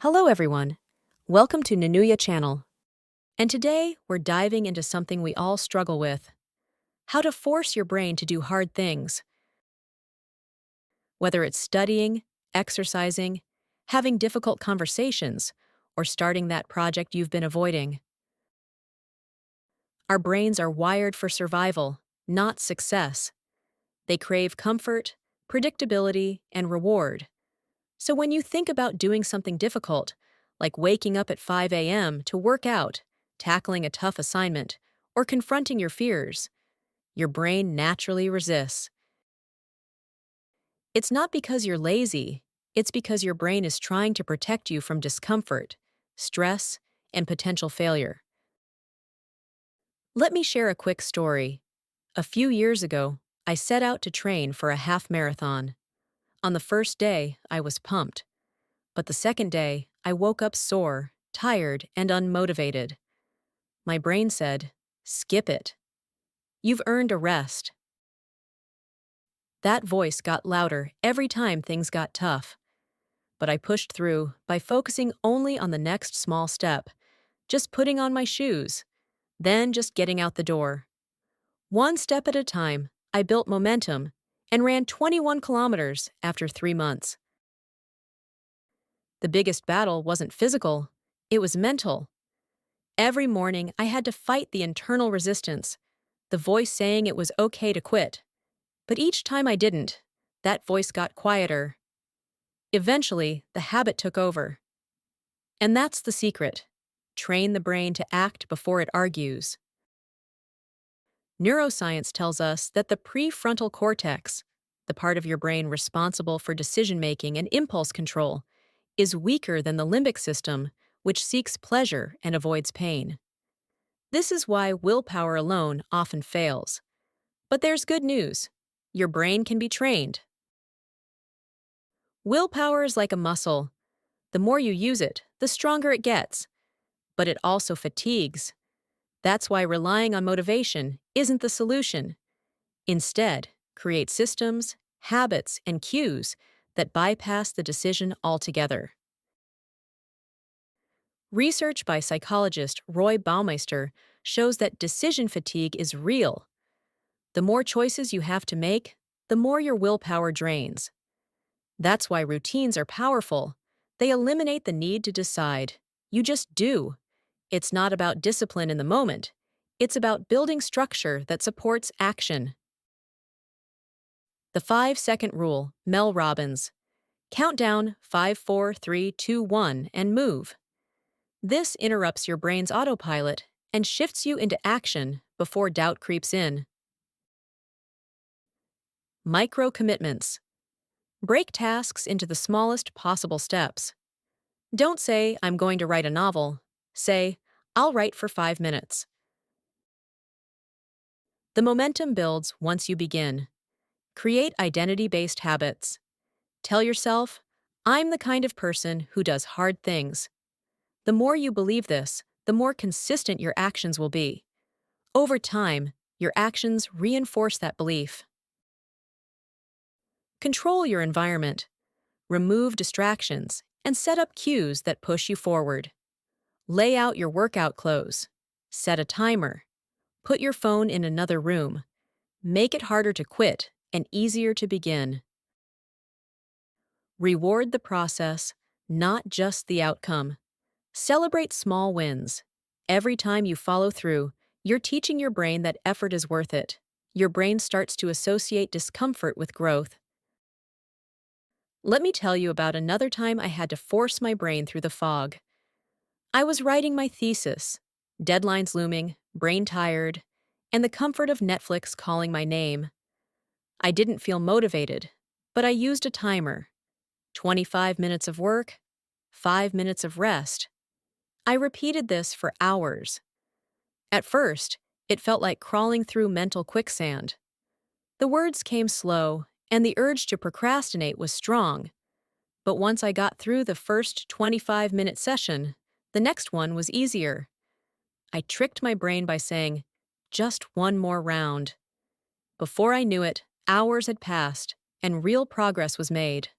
Hello everyone. Welcome to Nanuya channel. And today we're diving into something we all struggle with. How to force your brain to do hard things. Whether it's studying, exercising, having difficult conversations, or starting that project you've been avoiding. Our brains are wired for survival, not success. They crave comfort, predictability, and reward. So when you think about doing something difficult, like waking up at 5 a.m. to work out, tackling a tough assignment, or confronting your fears, your brain naturally resists. It's not because you're lazy, it's because your brain is trying to protect you from discomfort, stress, and potential failure. Let me share a quick story. A few years ago, I set out to train for a half marathon. On the first day, I was pumped. But the second day, I woke up sore, tired, and unmotivated. My brain said, "Skip it. You've earned a rest." That voice got louder every time things got tough. But I pushed through by focusing only on the next small step, just putting on my shoes, then just getting out the door. One step at a time, I built momentum and ran 21 kilometers after 3 months. The biggest battle wasn't physical, it was mental. Every morning, I had to fight the internal resistance, the voice saying it was okay to quit. But each time I didn't, that voice got quieter. Eventually, the habit took over. And that's the secret. Train the brain to act before it argues. Neuroscience tells us that the prefrontal cortex, the part of your brain responsible for decision-making and impulse control, is weaker than the limbic system, which seeks pleasure and avoids pain. This is why willpower alone often fails. But there's good news. Your brain can be trained. Willpower is like a muscle. The more you use it, the stronger it gets. But it also fatigues. That's why relying on motivation isn't the solution. Instead, create systems, habits, and cues that bypass the decision altogether. Research by psychologist Roy Baumeister shows that decision fatigue is real. The more choices you have to make, the more your willpower drains. That's why routines are powerful. They eliminate the need to decide. You just do. It's not about discipline in the moment. It's about building structure that supports action. The 5-second rule, Mel Robbins. Count down 5, 4, 3, 2, 1 and move. This interrupts your brain's autopilot and shifts you into action before doubt creeps in. Micro commitments. Break tasks into the smallest possible steps. Don't say, "I'm going to write a novel." Say, "I'll write for 5 minutes." The momentum builds once you begin. Create identity-based habits. Tell yourself, "I'm the kind of person who does hard things." The more you believe this, the more consistent your actions will be. Over time, your actions reinforce that belief. Control your environment. Remove distractions and set up cues that push you forward. Lay out your workout clothes. Set a timer. Put your phone in another room. Make it harder to quit and easier to begin. Reward the process, not just the outcome. Celebrate small wins. Every time you follow through, you're teaching your brain that effort is worth it. Your brain starts to associate discomfort with growth. Let me tell you about another time I had to force my brain through the fog. I was writing my thesis, deadlines looming, brain tired, and the comfort of Netflix calling my name. I didn't feel motivated, but I used a timer. 25 minutes of work, 5 minutes of rest. I repeated this for hours. At first, it felt like crawling through mental quicksand. The words came slow, and the urge to procrastinate was strong. But once I got through the first 25-minute session, the next one was easier. I tricked my brain by saying, "Just one more round." Before I knew it, hours had passed, and real progress was made.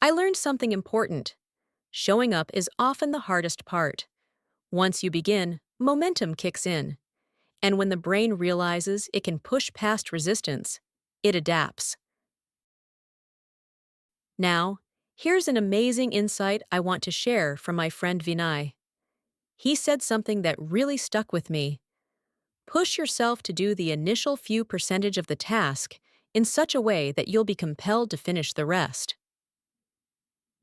I learned something important. Showing up is often the hardest part. Once you begin, momentum kicks in. And when the brain realizes it can push past resistance, it adapts. Now, here's an amazing insight I want to share from my friend Vinay. He said something that really stuck with me. Push yourself to do the initial few percentage of the task in such a way that you'll be compelled to finish the rest.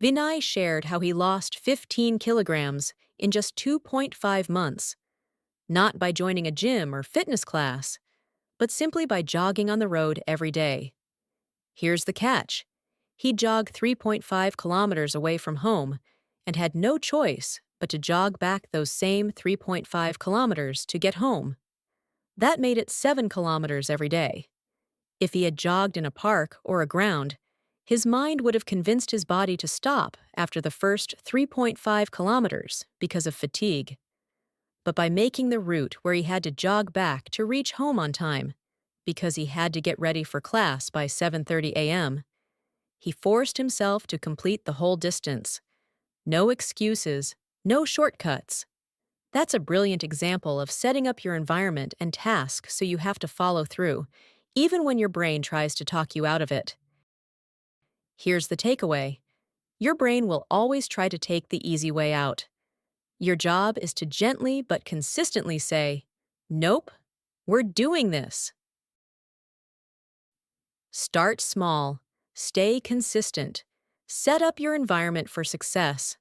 Vinay shared how he lost 15 kilograms in just 2.5 months, not by joining a gym or fitness class, but simply by jogging on the road every day. Here's the catch. He jogged 3.5 kilometers away from home and had no choice but to jog back those same 3.5 kilometers to get home. That made it 7 kilometers every day. If he had jogged in a park or a ground, his mind would have convinced his body to stop after the first 3.5 kilometers because of fatigue. But by making the route where he had to jog back to reach home on time, because he had to get ready for class by 7:30 a.m., he forced himself to complete the whole distance. No excuses, no shortcuts. That's a brilliant example of setting up your environment and task so you have to follow through, even when your brain tries to talk you out of it. Here's the takeaway. Your brain will always try to take the easy way out. Your job is to gently but consistently say, "Nope, we're doing this." Start small. Stay consistent. Set up your environment for success.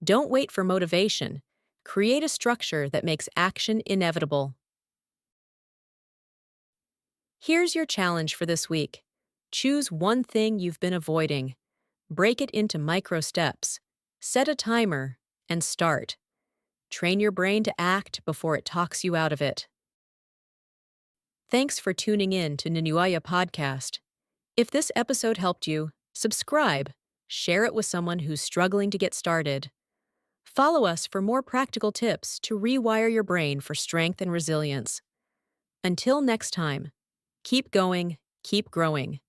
Don't wait for motivation. Create a structure that makes action inevitable. Here's your challenge for this week. Choose one thing you've been avoiding. Break it into micro steps. Set a timer and start. Train your brain to act before it talks you out of it. Thanks for tuning in to Nanuaya Podcast. If this episode helped you, subscribe, share it with someone who's struggling to get started. Follow us for more practical tips to rewire your brain for strength and resilience. Until next time, keep going, keep growing.